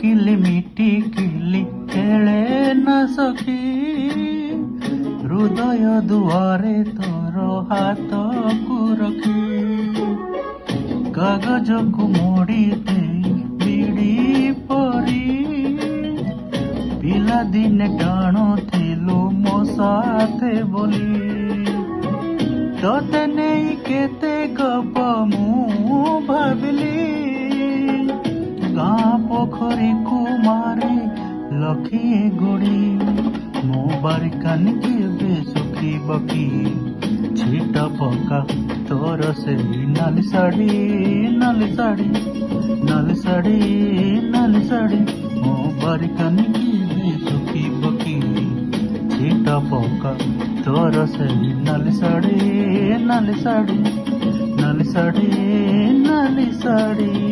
କିଲିମିଟି କିଲି ଖେଳେ ନା ସଖୀ ହୃଦୟ ଦୁଆରେ ତୋର ହାତକୁ ରଖି କାଗଜକୁ ମୋଡ଼ି ଦେଇ ବିଡ଼ି ପରି ପିଲାଦିନେ ଟାଣୁଥିଲୁ ମୋ ସାଥେ ବୋଲି ତୋତେ ନେଇ କେତେ ଗପ ମୁଁ ଭାବିଲି ଗାଁ ପୋଖରୀକୁ ମାରି ଲକ୍ଷେ ଗୁଡ଼ି ମୋ ବାରିକାନିକି ଏବେ ଶୁଖିବ କି ଛିଟା ପକା ତୋର ସେଇ ନାଲି ଶାଢ଼ୀ ନାଲି ଶାଢ଼ୀ ନାଲି ଶାଢ଼ୀ ନାଲି ଶାଢ଼ୀ ମୋ ବାରିକାନିକି ଏବେ ଶୁଖିବ କି ଛିଟା ପକା ତୋର ସେଇ ନାଲି ଶାଢ଼ୀ ନାଲି ଶାଢ଼ୀ ନାଲି ଶାଢ଼ୀ ନାଲି ଶାଢ଼ୀ।